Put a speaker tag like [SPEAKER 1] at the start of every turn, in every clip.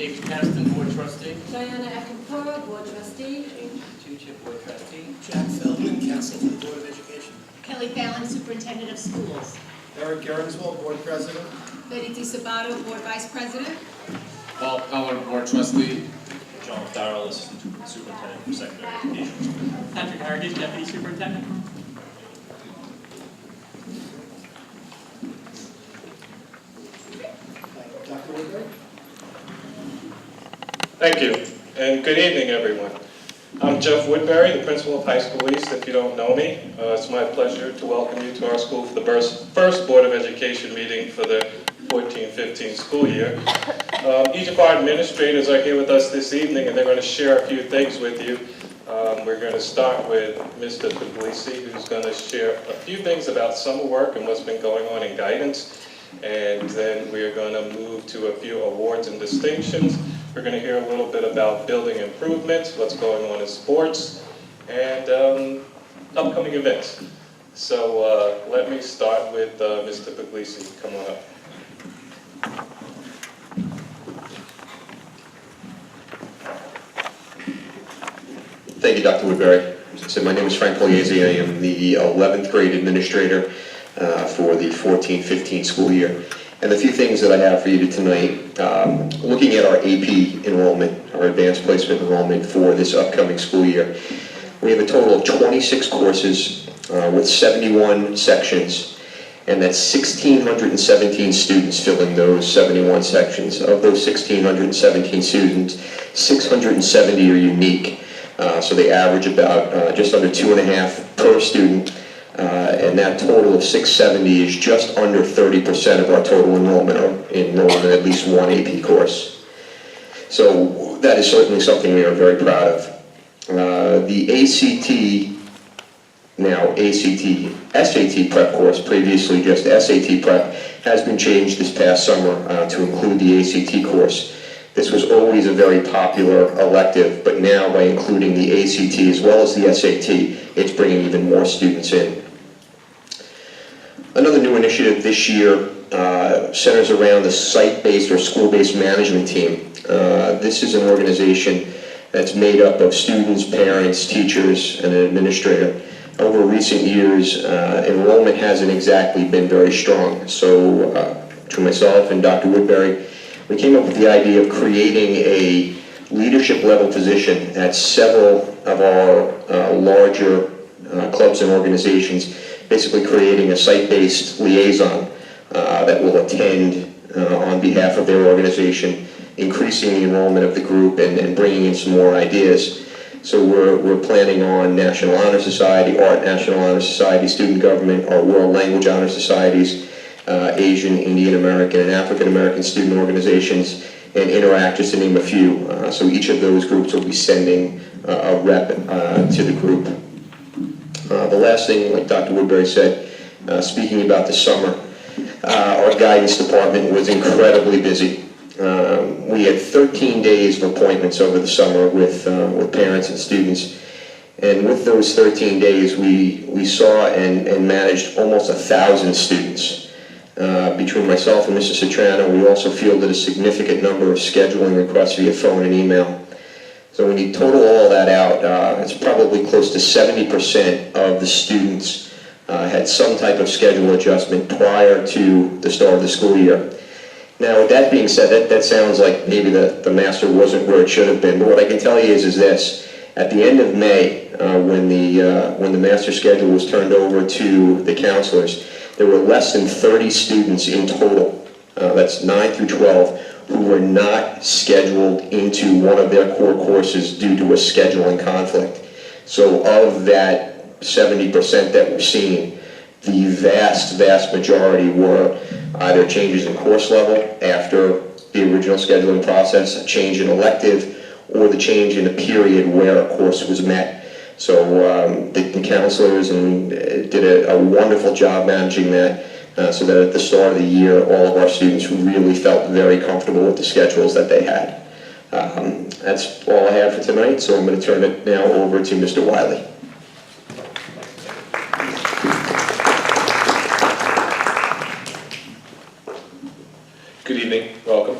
[SPEAKER 1] David Patterson, Board Trustee.
[SPEAKER 2] Diana Akampora, Board Trustee.
[SPEAKER 1] James Tucci, Board Trustee.
[SPEAKER 3] Jack Feldman, Counsel for the Board of Education.
[SPEAKER 4] Kelly Fallon, Superintendent of Schools.
[SPEAKER 3] Eric Geringswald, Board President.
[SPEAKER 4] Betty DiSabato, Board Vice President.
[SPEAKER 5] Paul Peller, Board Trustee.
[SPEAKER 6] John Farrell, Assistant Superintendent for Secondary Education.
[SPEAKER 1] Patrick Hargis, Deputy Superintendent.
[SPEAKER 3] Dr. Woodbury.
[SPEAKER 7] Thank you, and good evening, everyone. I'm Jeff Woodbury, the principal of High School East, if you don't know me. It's my pleasure to welcome you to our school for the first Board of Education meeting for the 14-15 school year. Each of our administrators are here with us this evening, and they're going to share a few things with you. We're going to start with Mr. Puglisi, who's going to share a few things about summer work and what's been going on in guidance. And then we're going to move to a few awards and distinctions. We're going to hear a little bit about building improvements, what's going on in sports, and upcoming events. So let me start with Mr. Puglisi. Come on up.
[SPEAKER 8] Thank you, Dr. Woodbury. So my name is Frank Pugliese. I am the 11th grade administrator for the 14-15 school year. And the few things that I have for you tonight, looking at our AP enrollment, our advanced placement enrollment for this upcoming school year, we have a total of 26 courses with 71 sections, and that's 1,617 students filling those 71 sections. Of those 1,617 students, 670 are unique. So they average about just under 2.5 per student, and that total of 670 is just under 30% of our total enrollment in at least one AP course. So that is certainly something we are very proud of. The ACT, now SAT prep course, previously just SAT prep, has been changed this past summer to include the ACT course. This was always a very popular elective, but now by including the ACT as well as the SAT, it's bringing even more students in. Another new initiative this year centers around the site-based or school-based management team. This is an organization that's made up of students, parents, teachers, and an administrator. Over recent years, enrollment hasn't exactly been very strong. So between myself and Dr. Woodbury, we came up with the idea of creating a leadership level position at several of our larger clubs and organizations, basically creating a site-based liaison that will attend on behalf of their organization, increasing the enrollment of the group and bringing in some more ideas. So we're planning on National Honor Society, Art National Honor Society, Student Government, our World Language Honor Societies, Asian, Indian American, and African American student organizations, and Interact, just to name a few. So each of those groups will be sending a rep to the group. The last thing, like Dr. Woodbury said, speaking about the summer, our guidance department was incredibly busy. We had 13 days of appointments over the summer with parents and students. And with those 13 days, we saw and managed almost 1,000 students. Between myself and Mr. Citrano, we also fielded a significant number of scheduling requests via phone and email. So when you total all that out, it's probably close to 70% of the students had some type of schedule adjustment prior to the start of the school year. Now, with that being said, that sounds like maybe the master wasn't where it should have been. But what I can tell you is this: at the end of May, when the master schedule was turned over to the counselors, there were less than 30 students in total, that's 9 through 12, who were not scheduled into one of their core courses due to a scheduling conflict. So of that 70% that we're seeing, the vast majority were either changes in course level after the original scheduling process, a change in elective, or the change in a period where a course was met. So the counselors did a wonderful job managing that, so that at the start of the year, all of our students really felt very comfortable with the schedules that they had. That's all I have for tonight, so I'm going to turn it now over to Mr. Wiley.
[SPEAKER 7] Good evening, welcome.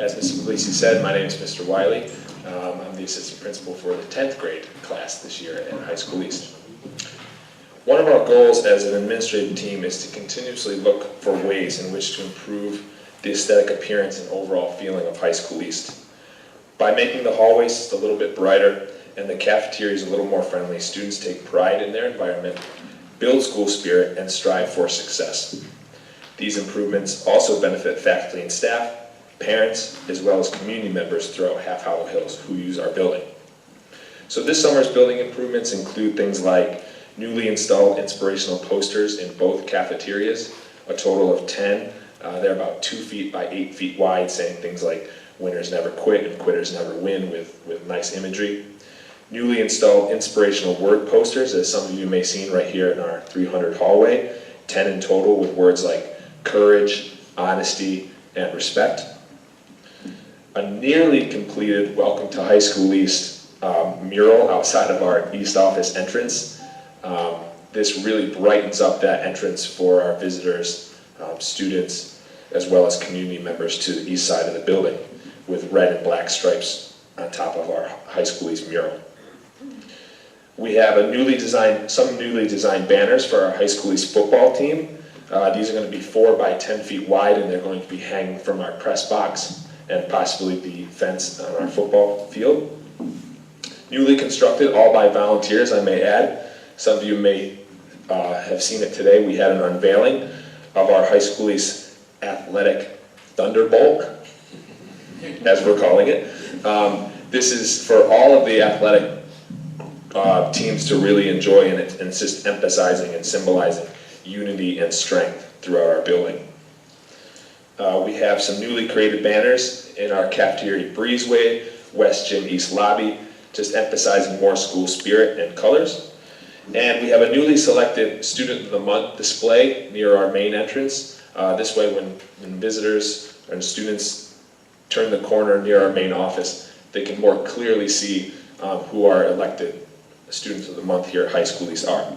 [SPEAKER 6] As Mr. Puglisi said, my name is Mr. Wiley. I'm the assistant principal for the 10th grade class this year at High School East. One of our goals as an administrative team is to continuously look for ways in which to improve the aesthetic appearance and overall feeling of High School East. By making the hallways just a little bit brighter and the cafeterias a little more friendly, students take pride in their environment, build school spirit, and strive for success. These improvements also benefit faculty and staff, parents, as well as community members throughout Half Hollow Hills who use our building. So this summer's building improvements include things like newly installed inspirational posters in both cafeterias, a total of 10. They're about 2 feet by 8 feet wide, saying things like winners never quit and quitters never win with nice imagery. Newly installed inspirational word posters, as some of you may have seen right here in our 300 hallway, 10 in total, with words like courage, honesty, and respect. A nearly completed Welcome to High School East mural outside of our East office entrance. This really brightens up that entrance for our visitors, students, as well as community members to the east side of the building, with red and black stripes on top of our High School East mural. We have some newly designed banners for our High School East football team. These are going to be 4 by 10 feet wide, and they're going to be hanging from our press box and possibly the fence on our football field. Newly constructed, all by volunteers, I may add. Some of you may have seen it today. We had an unveiling of our High School East athletic thunderbolt, as we're calling it. This is for all of the athletic teams to really enjoy, and it's just emphasizing and symbolizing unity and strength throughout our building. We have some newly created banners in our cafeteria breezeway, West Gym, East Lobby, just emphasizing more school spirit and colors. And we have a newly selected Student of the Month display near our main entrance. This way, when visitors and students turn the corner near our main office, they can more clearly see who our elected Students of the Month here at High School East are.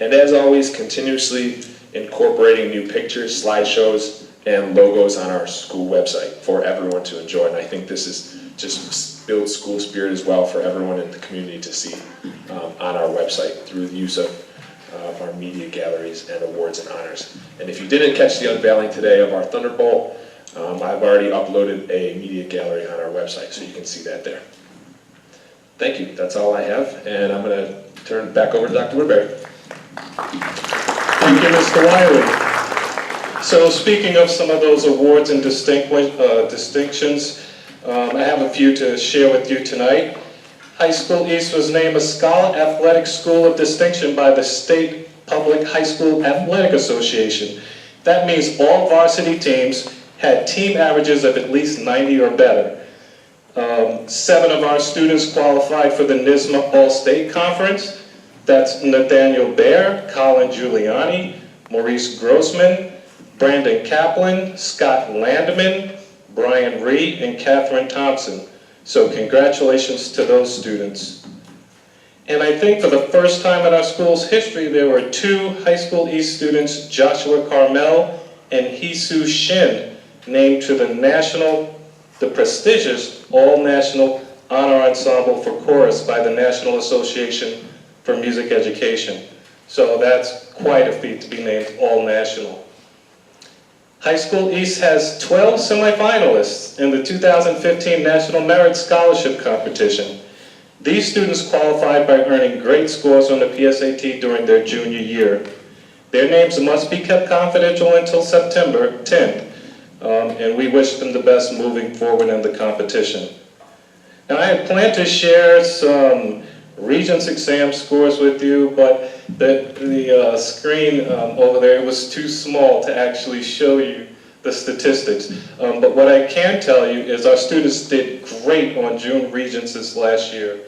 [SPEAKER 6] And as always, continuously incorporating new pictures, slideshows, and logos on our school website for everyone to enjoy. And I think this is just builds school spirit as well for everyone in the community to see on our website through the use of our media galleries and awards and honors. And if you didn't catch the unveiling today of our Thunderbolt, I've already uploaded a media gallery on our website, so you can see that there. Thank you. That's all I have, and I'm going to turn it back over to Dr. Woodbury.
[SPEAKER 7] Thank you, Mr. Wiley. So speaking of some of those awards and distinctions, I have a few to share with you tonight. High School East was named a Scholar Athletic School of Distinction by the State Public High School Athletic Association. That means all varsity teams had team averages of at least 90 or better. 7 of our students qualified for the NISMA All-State Conference. That's Nathaniel Baer, Colin Giuliani, Maurice Grossman, Brandon Kaplan, Scott Landman, Brian Ree, and Catherine Thompson. So congratulations to those students. And I think for the first time in our school's history, there were 2 High School East students, Joshua Carmel and Hisu Shin, named to the prestigious All-National Honor Ensemble for Chorus by the National Association for Music Education. So that's quite a feat to be named All-National. High School East has 12 semifinalists in the 2015 National Merit Scholarship Competition. These students qualified by earning great scores on the PSAT during their junior year. Their names must be kept confidential until September 10th, and we wish them the best moving forward in the competition. Now, I had planned to share some Regents exam scores with you, but the screen over there was too small to actually show you the statistics. But what I can tell you is our students did great on June Regents this last year,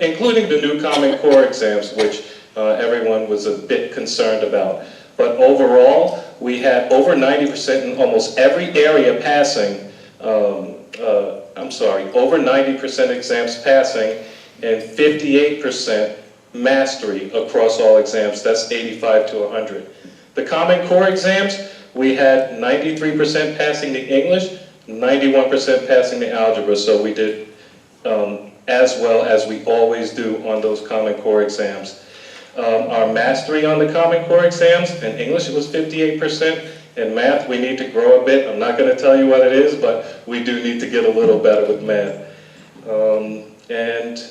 [SPEAKER 7] including the new Common Core exams, which everyone was a bit concerned about. But overall, we had over 90% in almost every area passing, over 90% exams passing, and 58% mastery across all exams. That's 85 to 100. The Common Core exams, we had 93% passing the English, 91% passing the algebra, so we did as well as we always do on those Common Core exams. Our mastery on the Common Core exams, in English it was 58%. In math, we need to grow a bit. I'm not going to tell you what it is, but we do need to get a little better with math. And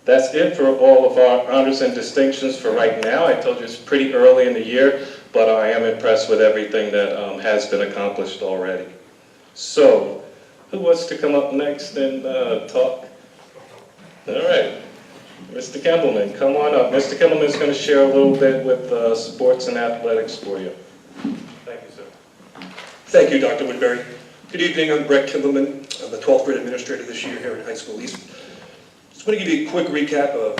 [SPEAKER 7] that's it for all of our honors and distinctions for right now. I told you it's pretty early in the year, but I am impressed with everything that has been accomplished already. So, who wants to come up next and talk? All right, Mr. Kimballman, come on up. Mr. Kimballman is going to share a little bit with sports and athletics for you. Thank you, sir.
[SPEAKER 9] Thank you, Dr. Woodbury. Good evening, I'm Brett Kimballman. I'm the 12th grade administrator this year here at High School East. Just want to give you a quick recap of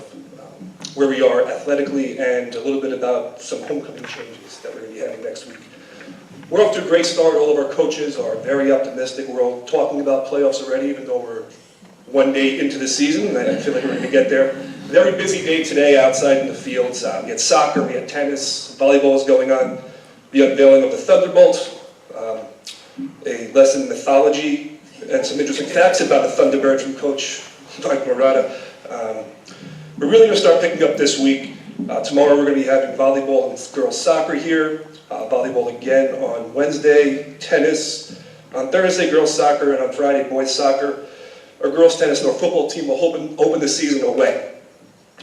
[SPEAKER 9] where we are athletically and a little bit about some homecoming changes that we're going to be having next week. We're off to a great start. All of our coaches are very optimistic. We're all talking about playoffs already, even though we're one day into the season. I feel like we're going to get there. Very busy day today outside in the fields. We had soccer, we had tennis, volleyball is going on, the unveiling of the Thunderbolt, a lesson in mythology, and some interesting facts about the Thunderbird from Coach Mike Murata. We're really going to start picking up this week. Tomorrow we're going to be having volleyball and girls soccer here, volleyball again on Wednesday, tennis on Thursday, girls soccer, and on Friday, boys soccer. Our girls tennis and our football team will open the season away.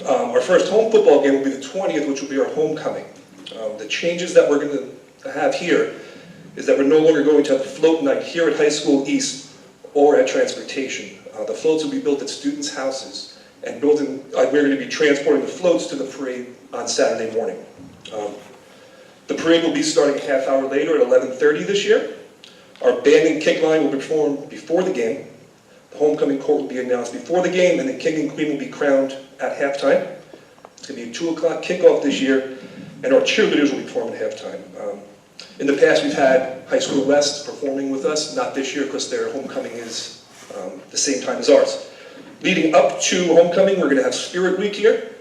[SPEAKER 9] Our first home football game will be the 20th, which will be our homecoming. The changes that we're going to have here is that we're no longer going to have a float night here at High School East or at transportation. The floats will be built at students' houses, and we're going to be transporting the floats to the parade on Saturday morning. The parade will be starting a half hour later at 11:30 this year. Our band and kick line will be performed before the game. The homecoming court will be announced before the game, and the king and queen will be crowned at halftime. It's going to be a 2 o'clock kickoff this year, and our cheerleaders will be performing at halftime. In the past, we've had High School West performing with us, not this year because their homecoming is the same time as ours. Leading up to homecoming, we're going to have Spirit Week here.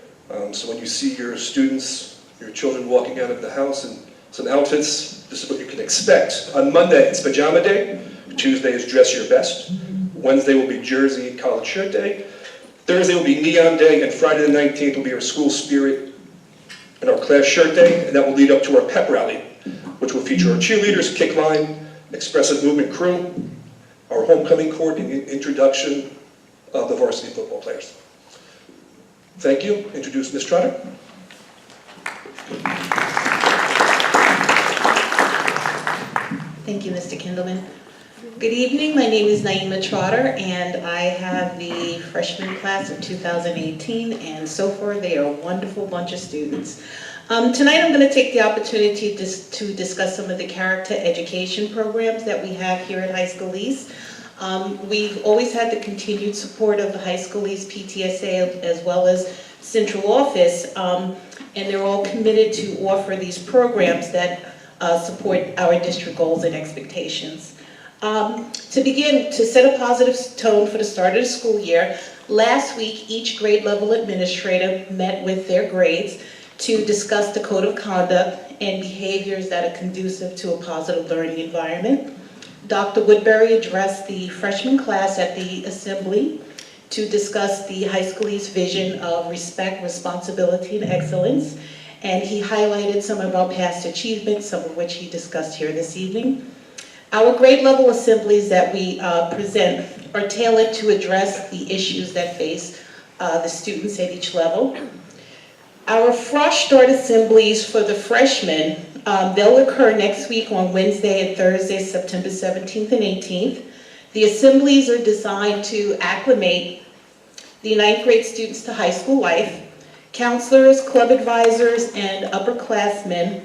[SPEAKER 9] So when you see your students, your children walking out of the house in some outfits, this is what you can expect. On Monday, it's Pajama Day. Tuesday is Dress Your Best. Wednesday will be Jersey College Shirt Day. Thursday will be Neon Day, and Friday the 19th will be our School Spirit and our Class Shirt Day, and that will lead up to our pep rally, which will feature our cheerleaders, kick line, expressive movement crew, our homecoming court, and introduction of the varsity football players. Thank you. Introduce Ms. Trotter.
[SPEAKER 10] Thank you, Mr. Kindleman. Good evening, my name is Naima Trotter, and I have the freshman class of 2018, and so far they are a wonderful bunch of students. Tonight I'm going to take the opportunity to discuss some of the character education programs that we have here at High School East. We've always had the continued support of the High School East PTSA as well as Central Office, and they're all committed to offer these programs that support our district goals and expectations. To begin, to set a positive tone for the start of the school year, last week each grade level administrator met with their grades to discuss the code of conduct and behaviors that are conducive to a positive learning environment. Dr. Woodbury addressed the freshman class at the assembly to discuss the High School East vision of respect, responsibility, and excellence, and he highlighted some of our past achievements, some of which he discussed here this evening. Our grade level assemblies that we present are tailored to address the issues that face the students at each level. Our fresh start assemblies for the freshmen, they'll occur next week on Wednesday and Thursday, September 17th and 18th. The assemblies are designed to acclimate the 9th grade students to high school life. Counselors, club advisors, and upperclassmen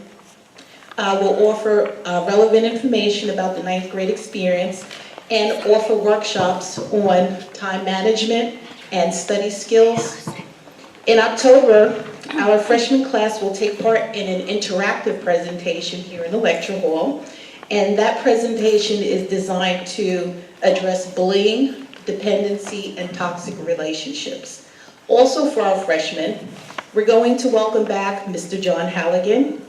[SPEAKER 10] will offer relevant information about the 9th grade experience and offer workshops on time management and study skills. In October, our freshman class will take part in an interactive presentation here in the lecture hall, and that presentation is designed to address bullying, dependency, and toxic relationships. Also for our freshmen, we're going to welcome back Mr. John Halligan,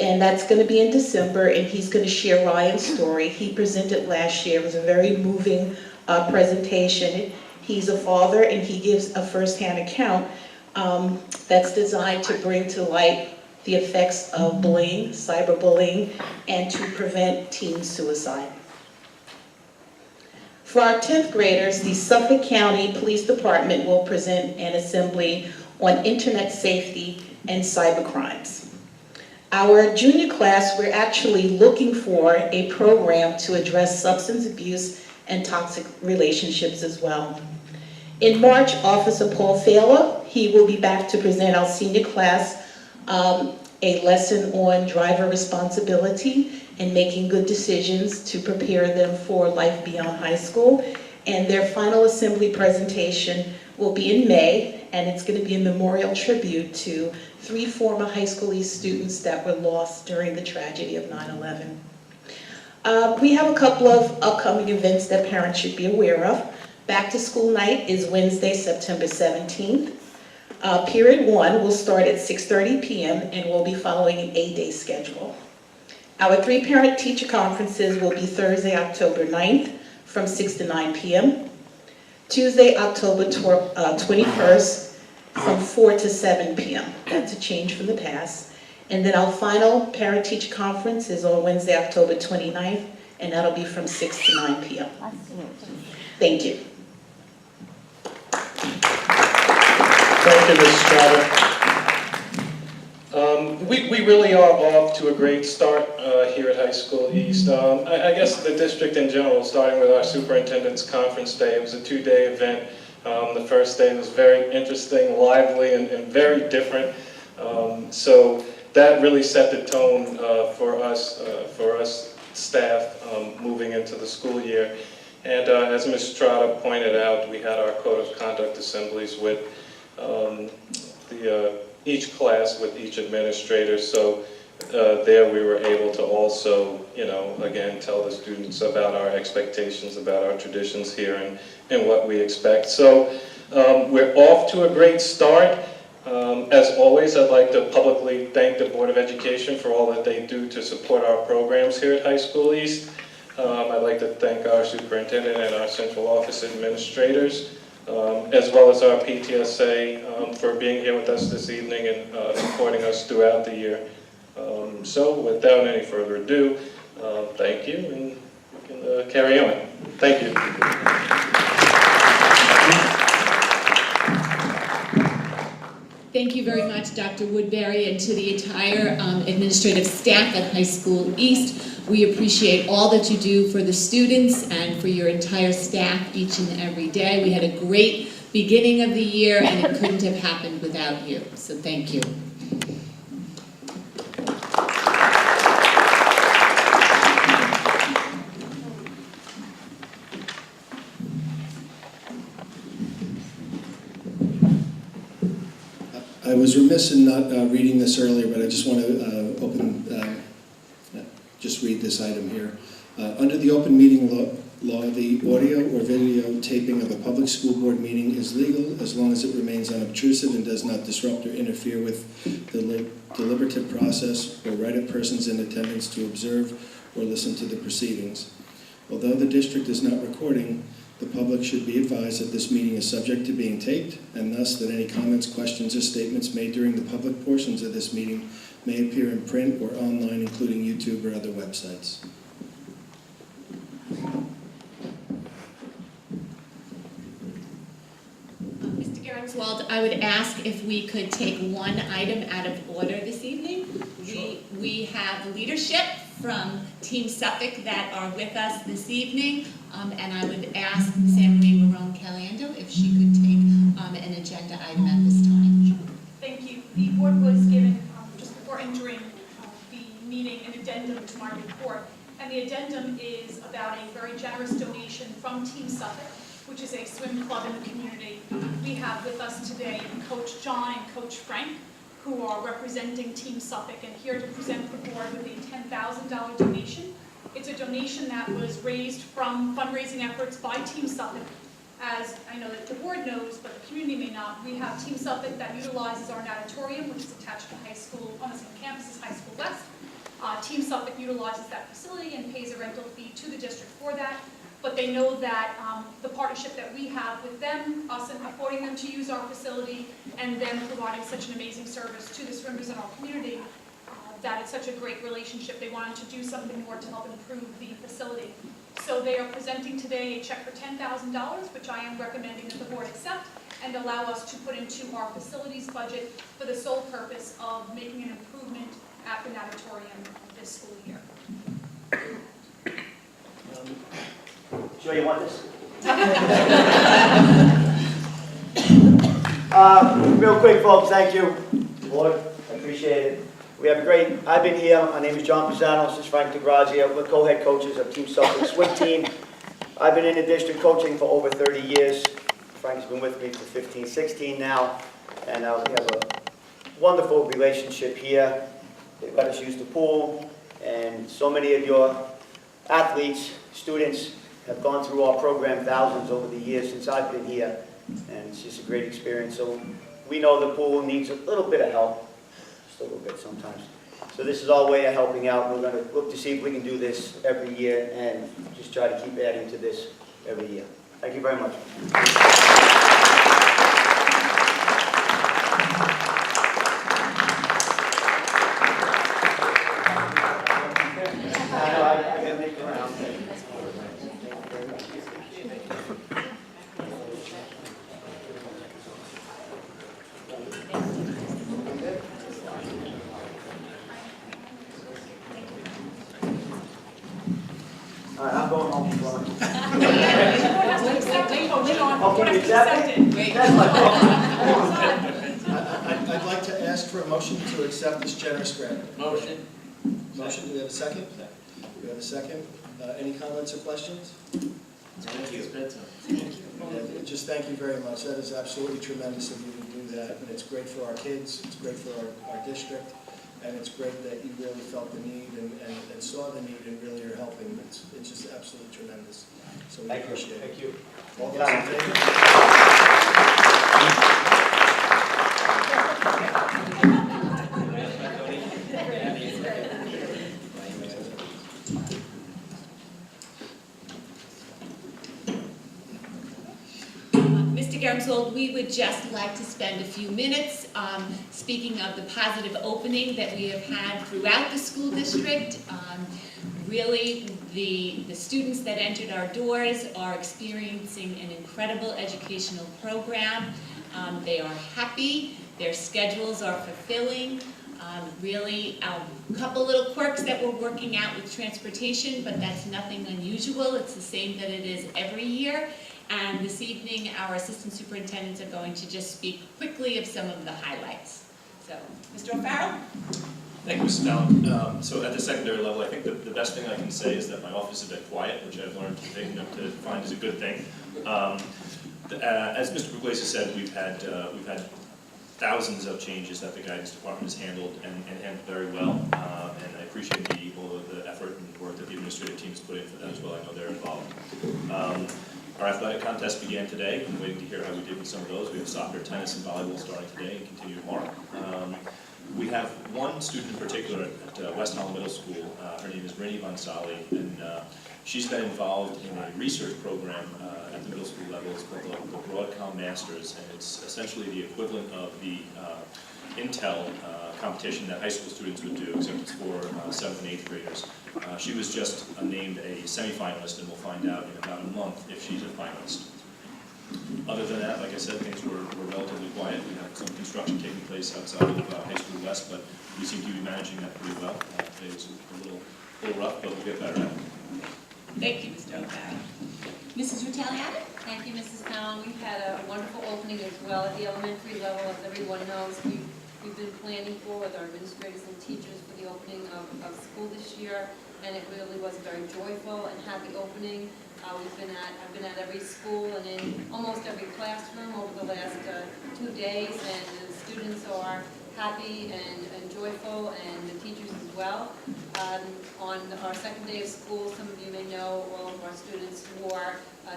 [SPEAKER 10] and that's going to be in December, and he's going to share Ryan's story. He presented last year. It was a very moving presentation. He's a father, and he gives a firsthand account that's designed to bring to light the effects of bullying, cyberbullying, and to prevent teen suicide. For our 10th graders, the Suffolk County Police Department will present an assembly on internet safety and cybercrimes. Our junior class, we're actually looking for a program to address substance abuse and toxic relationships as well. In March, Officer Paul Failer, he will be back to present our senior class a lesson on driver responsibility and making good decisions to prepare them for life beyond high school. And their final assembly presentation will be in May, and it's going to be a memorial tribute to 3 former high school East students that were lost during the tragedy of 9/11. We have a couple of upcoming events that parents should be aware of. Back to school night is Wednesday, September 17th. Period 1 will start at 6:30 p.m. and will be following an 8-day schedule. Our 3 parent-teacher conferences will be Thursday, October 9th from 6 to 9 p.m. Tuesday, October 21st from 4 to 7 p.m. That's a change from the past. And then our final parent-teacher conference is on Wednesday, October 29th, and that'll be from 6 to 9 p.m. Thank you.
[SPEAKER 7] Thank you, Ms. Strada. We really are off to a great start here at High School East. I guess the district in general, starting with our superintendent's conference day, it was a 2-day event. The first day was very interesting, lively, and very different. So that really set the tone for us staff moving into the school year. And as Ms. Strada pointed out, we had our code of conduct assemblies with each class with each administrator, so there we were able to also, again, tell the students about our expectations, about our traditions here and what we expect. So we're off to a great start. As always, I'd like to publicly thank the Board of Education for all that they do to support our programs here at High School East. I'd like to thank our superintendent and our central office administrators, as well as our PTSA for being here with us this evening and supporting us throughout the year. So without any further ado, thank you, and we can carry on. Thank you.
[SPEAKER 4] Thank you very much, Dr. Woodbury, and to the entire administrative staff at High School East. We appreciate all that you do for the students and for your entire staff each and every day. We had a great beginning of the year, and it couldn't have happened without you, so thank you.
[SPEAKER 3] I was remiss in not reading this earlier, but I just want to just read this item here. Under the open meeting law, the audio or video taping of a public school board meeting is legal as long as it remains unobtrusive and does not disrupt or interfere with the deliberative process or right of persons in attendance to observe or listen to the proceedings. Although the district is not recording, the public should be advised that this meeting is subject to being taped, and thus that any comments, questions, or statements made during the public portions of this meeting may appear in print or online, including YouTube or other websites.
[SPEAKER 4] Mr. Gerenswald, I would ask if we could take one item out of order this evening.
[SPEAKER 3] Sure.
[SPEAKER 4] We have leadership from Team Suffolk that are with us this evening, and I would ask Sam Marie Marone Caliendo if she could take an agenda item at this time.
[SPEAKER 11] Thank you. The board was given, just before entering the meeting, an addendum to my report. And the addendum is about a very generous donation from Team Suffolk, which is a swim club in the community. We have with us today Coach John and Coach Frank, who are representing Team Suffolk and here to present the board with a $10,000 donation. It's a donation that was raised from fundraising efforts by Team Suffolk. As I know that the board knows, but the community may not, we have Team Suffolk that utilizes our natatorium, which is attached to high school, on the same campus as High School West. Team Suffolk utilizes that facility and pays a rental fee to the district for that. But they know that the partnership that we have with them, us affording them to use our facility, and them providing such an amazing service to the swimmers in our community, that it's such a great relationship. They wanted to do something more to help improve the facility. So they are presenting today a check for $10,000, which I am recommending that the board accept and allow us to put into our facilities budget for the sole purpose of making an improvement at the natatorium this school year.
[SPEAKER 12] Sure you want this? Real quick, folks, thank you. Board, I appreciate it. We have a great, I've been here, my name is John Pisano, this is Frank DeGrazia, we're co-head coaches of Team Suffolk swim team. I've been in the district coaching for over 30 years. Frank's been with me for 15, 16 now, and we have a wonderful relationship here. They let us use the pool, and so many of your athletes, students, have gone through our program thousands over the years since I've been here, and it's just a great experience. So we know the pool needs a little bit of help, just a little bit sometimes. So this is our way of helping out. We're going to look to see if we can do this every year and just try to keep adding to this every year. Thank you very much. I'm going home.
[SPEAKER 3] I'd like to ask for a motion to accept this generous grant.
[SPEAKER 1] Motion.
[SPEAKER 3] Motion, do we have a second? We have a second. Any comments or questions?
[SPEAKER 1] Thank you.
[SPEAKER 3] Yeah, just thank you very much. That is absolutely tremendous of you to do that. And it's great for our kids, it's great for our district, and it's great that you really felt the need and saw the need and really are helping. It's just absolutely tremendous. So we appreciate it.
[SPEAKER 12] Thank you.
[SPEAKER 3] All those in favor?
[SPEAKER 4] Mr. Germsold, we would just like to spend a few minutes speaking of the positive opening that we have had throughout the school district. Really, the students that entered our doors are experiencing an incredible educational program. They are happy, their schedules are fulfilling. Really, a couple little quirks that we're working out with transportation, but that's nothing unusual. It's the same that it is every year. And this evening, our assistant superintendents are going to just speak quickly of some of the highlights. So, Mr. O'Farrell?
[SPEAKER 13] Thank you, Mrs. Fallon. So at the secondary level, I think the best thing I can say is that my office is a bit quiet, which I've learned to find is a good thing. As Mr. Pugliese said, we've had thousands of changes that the guidance department has handled and handled very well. And I appreciate all of the effort and work that the administrative team has put in for that as well. I know they're involved. Our athletic contest began today. I'm waiting to hear how we did with some of those. We have soccer, tennis, and volleyball starting today and continue tomorrow. We have one student in particular at West Holland Middle School. Her name is Rini Vansali, and she's been involved in a research program at the middle school level. It's called the Broadcom Masters, and it's essentially the equivalent of the Intel competition that high school students would do, except it's for 7th and 8th graders. She was just named a semifinalist, and we'll find out in about a month if she's a finalist. Other than that, like I said, things were relatively quiet. We have some construction taking place outside of High School West, but we seem to be managing that pretty well. Today was a little rough, but we'll get better at it.
[SPEAKER 4] Thank you, Mr. O'Farrell. Mrs. Vitale-Abbott?
[SPEAKER 2] Thank you, Mrs. Fallon. We've had a wonderful opening as well at the elementary level, as everyone knows. We've been planning for with our administrators and teachers for the opening of school this year, and it really was a very joyful and happy opening. I've been at every school and in almost every classroom over the last 2 days, and the students are happy and joyful, and the teachers as well. On our second day of school, some of you may know, all of our students wore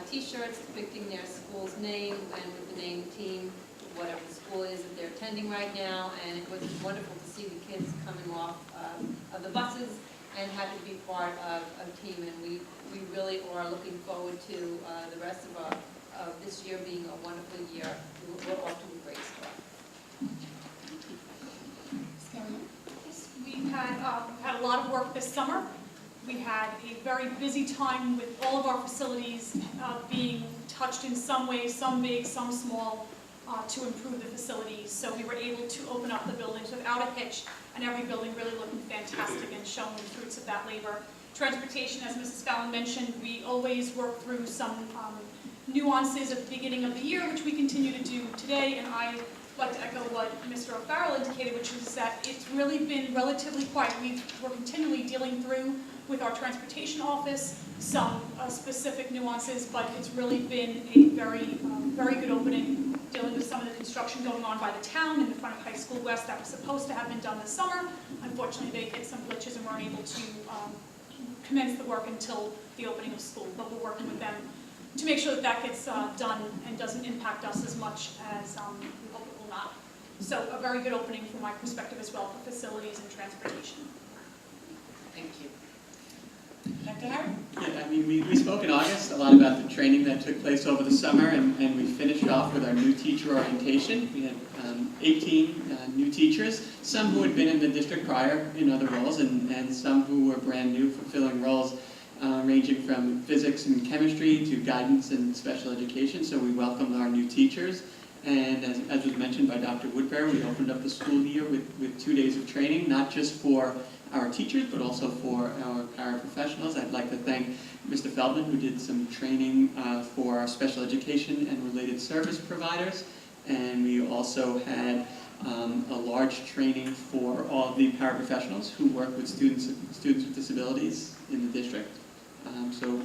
[SPEAKER 2] t-shirts depicting their school's name and with the name team, whatever the school is that they're attending right now, and it was wonderful to see the kids coming off of the buses and happy to be part of a team. And we really are looking forward to the rest of this year being a wonderful year. We're off to a great start.
[SPEAKER 11] We've had a lot of work this summer. We had a very busy time with all of our facilities being touched in some way, some big, some small, to improve the facilities. So we were able to open up the buildings without a hitch, and every building really looking fantastic and showing the fruits of that labor. Transportation, as Mrs. Fallon mentioned, we always work through some nuances at the beginning of the year, which we continue to do today, and I like to echo what Mr. O'Farrell indicated, which is that it's really been relatively quiet. We're continually dealing through with our transportation office some specific nuances, but it's really been a very good opening, dealing with some of the construction going on by the town in the front of High School West that was supposed to have been done this summer. Unfortunately, they hit some glitches and weren't able to commence the work until the opening of school, but we're working with them to make sure that that gets done and doesn't impact us as much as we hope it will not. So a very good opening from my perspective as well for facilities and transportation.
[SPEAKER 4] Thank you.
[SPEAKER 1] Dr. Howard? Yeah, I mean, we spoke in August a lot about the training that took place over the summer, and we finished off with our new teacher orientation. We had 18 new teachers, some who had been in the district prior in other roles, and some who were brand new, fulfilling roles ranging from physics and chemistry to guidance and special education. So we welcomed our new teachers. And as was mentioned by Dr. Woodbury, we opened up the school year with 2 days of training, not just for our teachers, but also for our paraprofessionals. I'd like to thank Mr. Feldman, who did some training for our special education and related service providers. And we also had a large training for all the paraprofessionals who work with students with disabilities in the district. So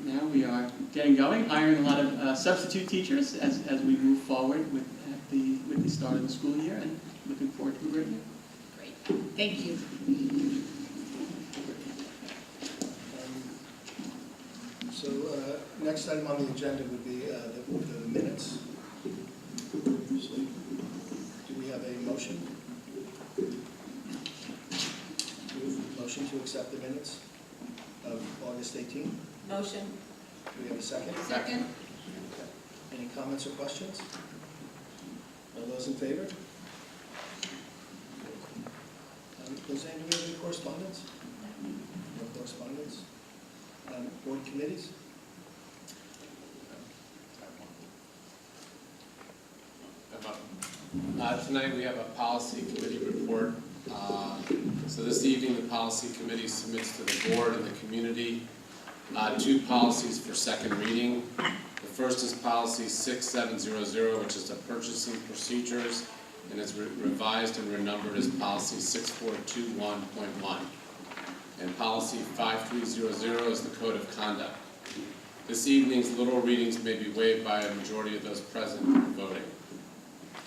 [SPEAKER 1] now we are getting going, hiring a lot of substitute teachers as we move forward with the start of the school year, and looking forward to a great year.
[SPEAKER 4] Great. Thank you.
[SPEAKER 3] So next item on the agenda would be the minutes. So, do we have a motion? Motion to accept the minutes of August 18th?
[SPEAKER 2] Motion.
[SPEAKER 3] Do we have a second?
[SPEAKER 2] Second.
[SPEAKER 3] Okay. Any comments or questions? All those in favor? Roseanne, do we have any correspondence? No correspondence? Board committees?
[SPEAKER 5] Tonight we have a policy committee report. So this evening the policy committee submits to the board and the community 2 policies for second reading. The first is policy 6700, which is the purchasing procedures, and it's revised and renumbered as policy 6421.1. And policy 5300 is the code of conduct. This evening's literal readings may be waived by a majority of those present voting.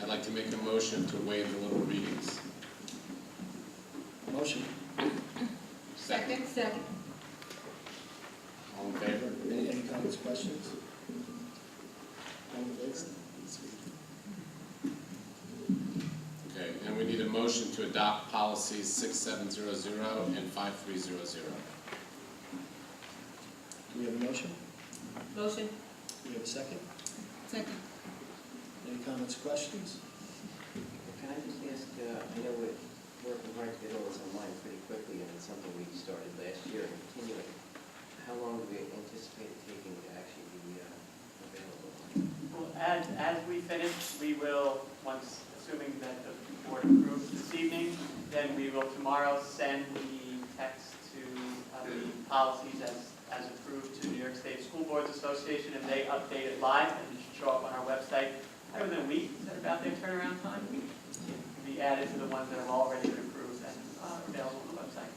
[SPEAKER 5] I'd like to make a motion to waive the literal readings.
[SPEAKER 3] Motion.
[SPEAKER 2] Second. Second.
[SPEAKER 5] All in favor?
[SPEAKER 3] Any comments, questions? All in favor?
[SPEAKER 5] Okay, and we need a motion to adopt policies 6700 and 5300.
[SPEAKER 3] Do we have a motion?
[SPEAKER 2] Motion.
[SPEAKER 3] Do we have a second?
[SPEAKER 2] Second.
[SPEAKER 3] Any comments, questions?
[SPEAKER 14] Can I just ask, I know we're working hard to get all this online pretty quickly, and it's something we started last year and continuing. How long do we anticipate it taking to actually be available?
[SPEAKER 1] Well, as we finish, we will, once, assuming that the board approves this evening, then we will tomorrow send the text to the policies as approved to New York State School Boards Association, and they update it live, and it should show up on our website within a week. Is that about their turnaround time? We can be added to the ones that have already been approved and available on the website.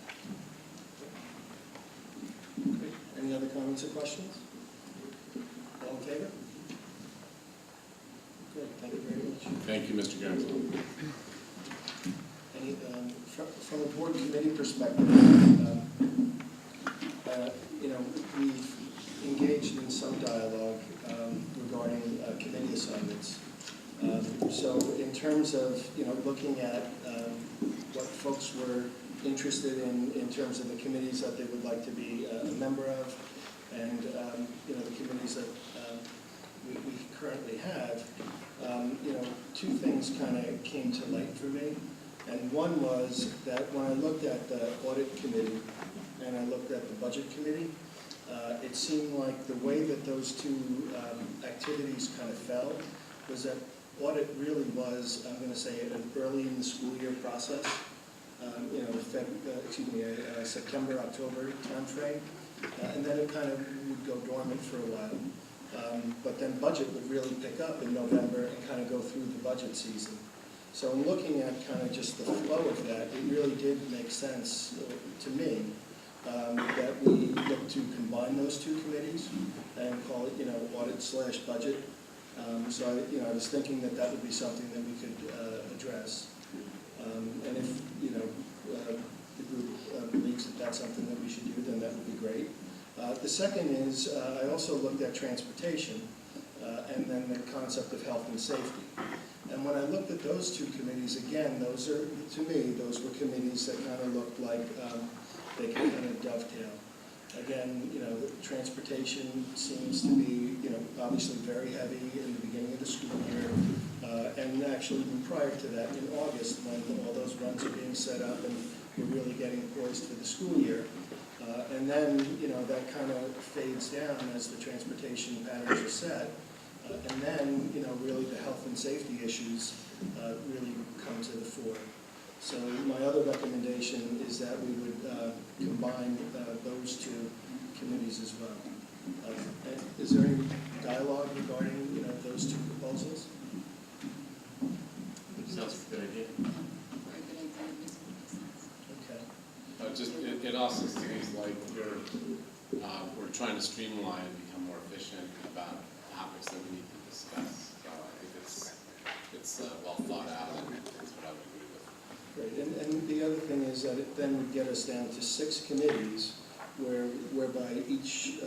[SPEAKER 3] Any other comments or questions? All in favor? Good, thank you very much.
[SPEAKER 5] Thank you, Mr. Gensel.
[SPEAKER 3] Any, from a board committee perspective, you know, we've engaged in some dialogue regarding committee assignments. So in terms of, looking at what folks were interested in terms of the committees that they would like to be a member of, and, the committees that we currently have, two things kind of came to light for me. And one was that when I looked at the audit committee and I looked at the budget committee, it seemed like the way that those two activities kind of fell was that audit really was, I'm going to say, an early in the school year process, September, October timeframe, and then it kind of would go dormant for a while. But then budget would really pick up in November and kind of go through the budget season. So in looking at kind of just the flow of that, it really did make sense to me that we look to combine those two committees and call it, audit/budget. So I was thinking that that would be something that we could address. And if, the group believes that that's something that we should do, then that would be great. The second is, I also looked at transportation and then the concept of health and safety. And when I looked at those two committees, again, those are, to me, those were committees that kind of looked like they could kind of dovetail. Again, transportation seems to be, obviously very heavy in the beginning of the school year. And actually even prior to that, in August, when all those runs are being set up and we're really getting poised for the school year. And then, that kind of fades down as the transportation patterns are set. And then, really the health and safety issues really come to the fore. So my other recommendation is that we would combine those two committees as well. Is there any dialogue regarding, those two proposals?
[SPEAKER 13] Sounds like a good idea.
[SPEAKER 2] Very good idea.
[SPEAKER 3] Okay.
[SPEAKER 5] Just, it also seems like we're trying to streamline and become more efficient about topics that we need to discuss. So I think it's well thought out, and that's what I would agree with.
[SPEAKER 3] Great. And the other thing is that it then would get us down to 6 committees whereby each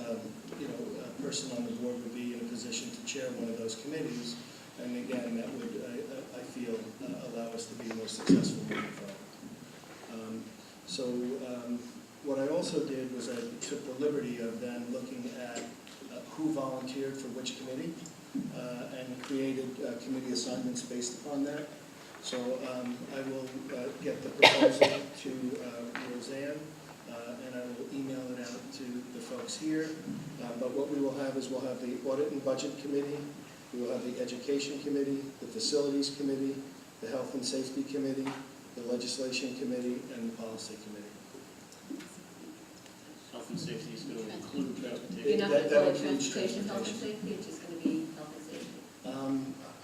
[SPEAKER 3] person on the board would be in a position to chair one of those committees. And again, that would, I feel, allow us to be more successful moving forward. What I also did was I took the liberty of then looking at who volunteered for which committee and created committee assignments based upon that. So I will get the proposal to Roseanne and I will email it out to the folks here. But what we will have is we'll have the Audit and Budget Committee, we will have the Education Committee, the Facilities Committee, the Health and Safety Committee, the Legislation Committee, and the Policy Committee.
[SPEAKER 13] Health and safety is going to include
[SPEAKER 2] You're
[SPEAKER 13] transportation.
[SPEAKER 2] not going to
[SPEAKER 3] That
[SPEAKER 2] call it
[SPEAKER 3] includes
[SPEAKER 2] transportation, health and
[SPEAKER 3] transportation.
[SPEAKER 2] safety, it's just going to be health and safety.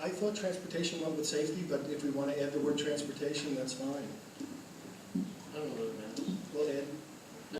[SPEAKER 3] I thought transportation went with safety, but if we want to add the word transportation, that's fine.
[SPEAKER 13] I don't know what it matters.
[SPEAKER 3] We'll add